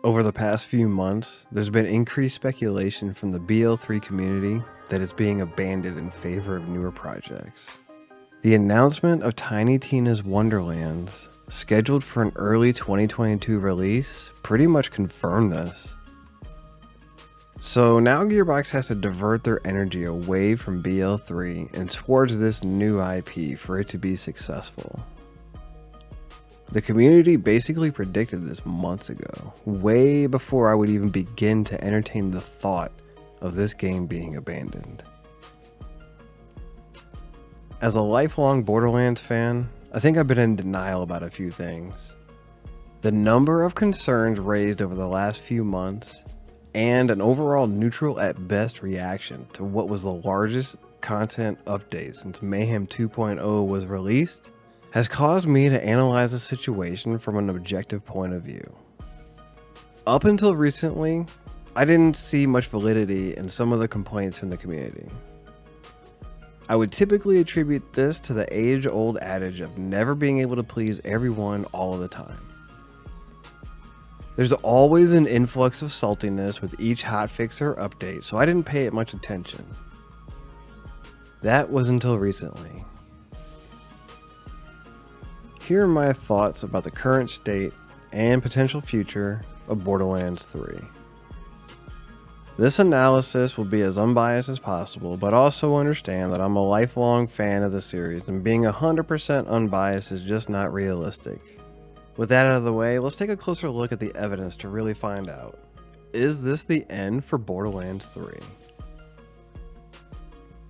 Over the past few months, there's been increased speculation from the BL3 community that it's being abandoned in favor of newer projects. The announcement of Tiny Tina's Wonderlands, scheduled for an early 2022 release, pretty much confirmed this. So now Gearbox has to divert their energy away from BL3 and towards this new IP for it to be successful. The community basically predicted this months ago, way before I would even begin to entertain the thought of this game being abandoned. As a lifelong Borderlands fan, I think I've been in denial about a few things. The number of concerns raised over the last few months, and an overall neutral at best reaction to what was the largest content update since Mayhem 2.0 was released, has caused me to analyze the situation from an objective point of view. Up until recently, I didn't see much validity in some of the complaints from the community. I would typically attribute this to the age-old adage of never being able to please everyone all of the time. There's always an influx of saltiness with each hotfix or update, so I didn't pay it much attention. That was until recently. Here are my thoughts about the current state and potential future of Borderlands 3. This analysis will be as unbiased as possible, but also understand that I'm a lifelong fan of the series and being 100% unbiased is just not realistic. With that out of the way, let's take a closer look at the evidence to really find out. Is this the end for Borderlands 3?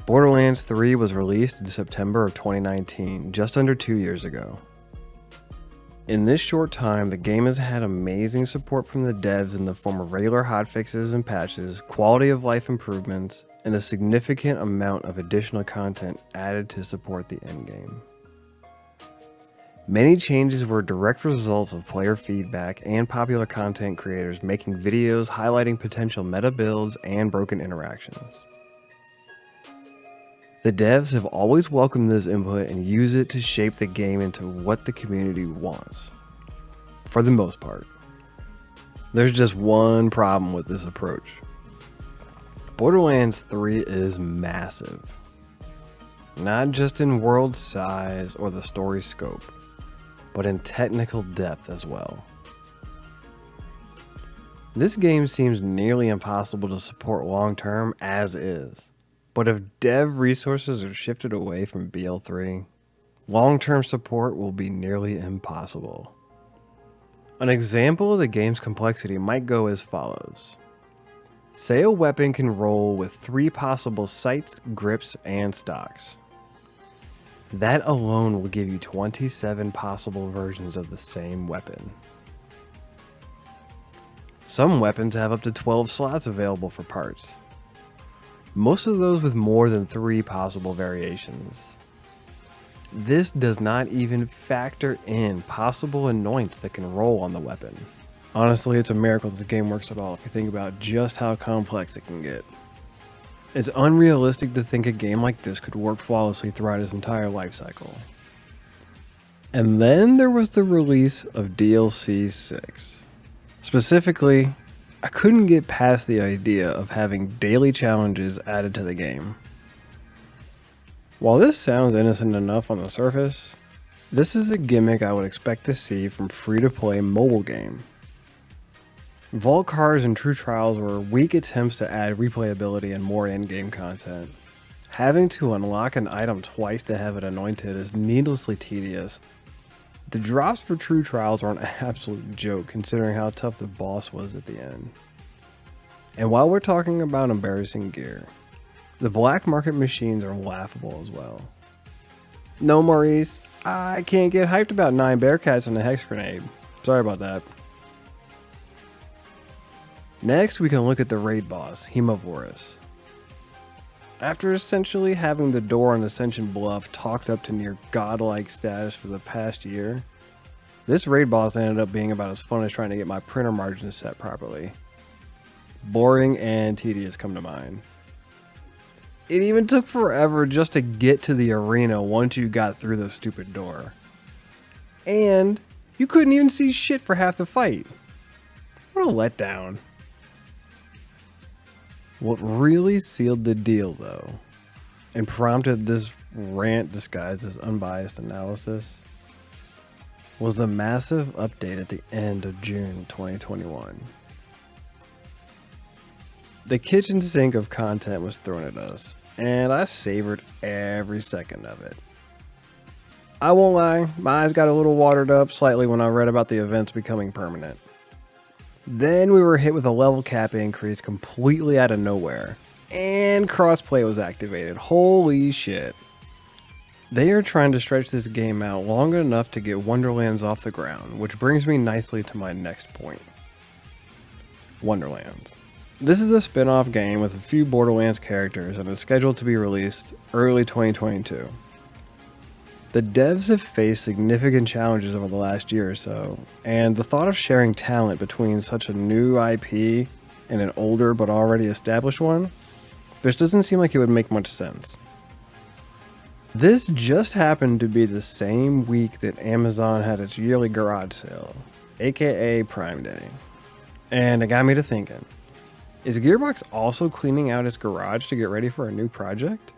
Borderlands 3 was released in September of 2019, just under 2 years ago. In this short time, the game has had amazing support from the devs in the form of regular hotfixes and patches, quality of life improvements, and a significant amount of additional content added to support the endgame. Many changes were direct results of player feedback and popular content creators making videos highlighting potential meta builds and broken interactions. The devs have always welcomed this input and use it to shape the game into what the community wants, for the most part. There's just one problem with this approach. Borderlands 3 is massive, not just in world size or the story scope, but in technical depth as well. This game seems nearly impossible to support long term as is. But if dev resources are shifted away from BL3, long-term support will be nearly impossible. An example of the game's complexity might go as follows. Say a weapon can roll with 3 possible sights, grips, and stocks. That alone will give you 27 possible versions of the same weapon. Some weapons have up to 12 slots available for parts. Most of those with more than 3 possible variations. This does not even factor in possible anoints that can roll on the weapon. Honestly, it's a miracle this game works at all if you think about just how complex it can get. It's unrealistic to think a game like this could work flawlessly throughout its entire life cycle. And then there was the release of DLC 6. Specifically, I couldn't get past the idea of having daily challenges added to the game. While this sounds innocent enough on the surface, this is a gimmick I would expect to see from free-to-play mobile game. Vault Cars and True Trials were weak attempts to add replayability and more in-game content. Having to unlock an item twice to have it anointed is needlessly tedious. The drops for True Trials are an absolute joke considering how tough the boss was at the end. And while we're talking about embarrassing gear, the black market machines are laughable as well. No, Maurice, I can't get hyped about 9 Bearcats and a Hex Grenade. Sorry about that. Next, we can look at the raid boss, Hemovorus. After essentially having the door on Ascension Bluff talked up to near godlike status for the past year, this raid boss ended up being about as fun as trying to get my printer margins set properly. Boring and tedious come to mind. It even took forever just to get to the arena once you got through the stupid door. And you couldn't even see shit for half the fight. What a letdown. What really sealed the deal, though, and prompted this rant disguised as unbiased analysis, was the massive update at the end of June 2021. The kitchen sink of content was thrown at us, and I savored every second of it. I won't lie, my eyes got a little watered up slightly when I read about the events becoming permanent. Then we were hit with a level cap increase completely out of nowhere, and crossplay was activated. Holy shit. They are trying to stretch this game out long enough to get Wonderlands off the ground, which brings me nicely to my next point. Wonderlands. This is a spin-off game with a few Borderlands characters and is scheduled to be released early 2022. The devs have faced significant challenges over the last year or so, and the thought of sharing talent between such a new IP and an older but already established one, this doesn't seem like it would make much sense. This just happened to be the same week that Amazon had its yearly garage sale, aka Prime Day, and it got me to thinking, is Gearbox also cleaning out its garage to get ready for a new project?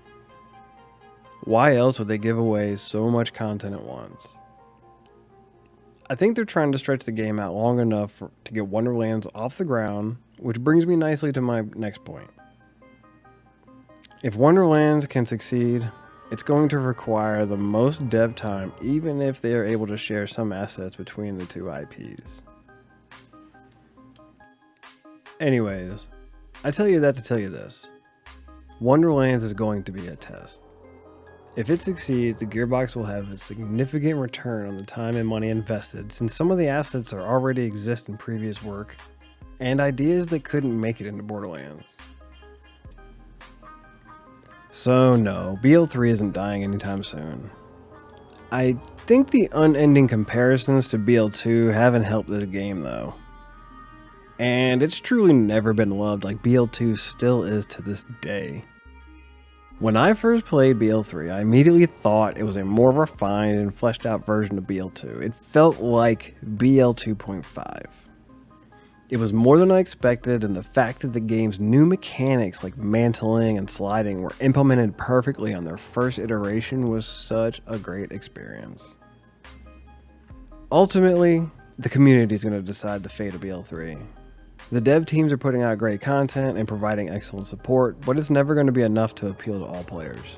Why else would they give away so much content at once? I think they're trying to stretch the game out long enough to get Wonderlands off the ground, which brings me nicely to my next point. If Wonderlands can succeed, it's going to require the most dev time, even if they are able to share some assets between the two IPs. Anyways, I tell you that to tell you this. Wonderlands is going to be a test. If it succeeds, the Gearbox will have a significant return on the time and money invested, since some of the assets are already exist in previous work, and ideas that couldn't make it into Borderlands. So no, BL3 isn't dying anytime soon. I think the unending comparisons to BL2 haven't helped this game though. And it's truly never been loved like BL2 still is to this day. When I first played BL3, I immediately thought it was a more refined and fleshed out version of BL2. It felt like BL 2.5. It was more than I expected, and the fact that the game's new mechanics like mantling and sliding were implemented perfectly on their first iteration was such a great experience. Ultimately, the community is going to decide the fate of BL3. The dev teams are putting out great content and providing excellent support, but it's never going to be enough to appeal to all players.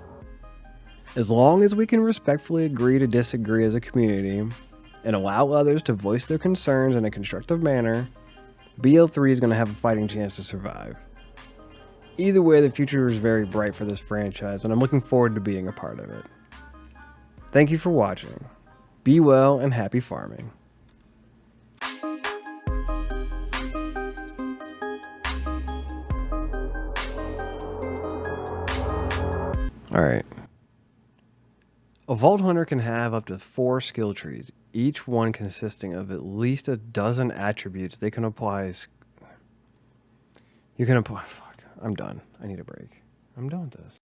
As long as we can respectfully agree to disagree as a community and allow others to voice their concerns in a constructive manner, BL3 is going to have a fighting chance to survive. Either way, the future is very bright for this franchise, and I'm looking forward to being a part of it. Thank you for watching. Be well and happy farming. Alright. A Vault Hunter can have up to 4 skill trees, each one consisting of at least a dozen attributes they can apply. You can apply. Fuck. I'm done. I need a break. I'm done with this.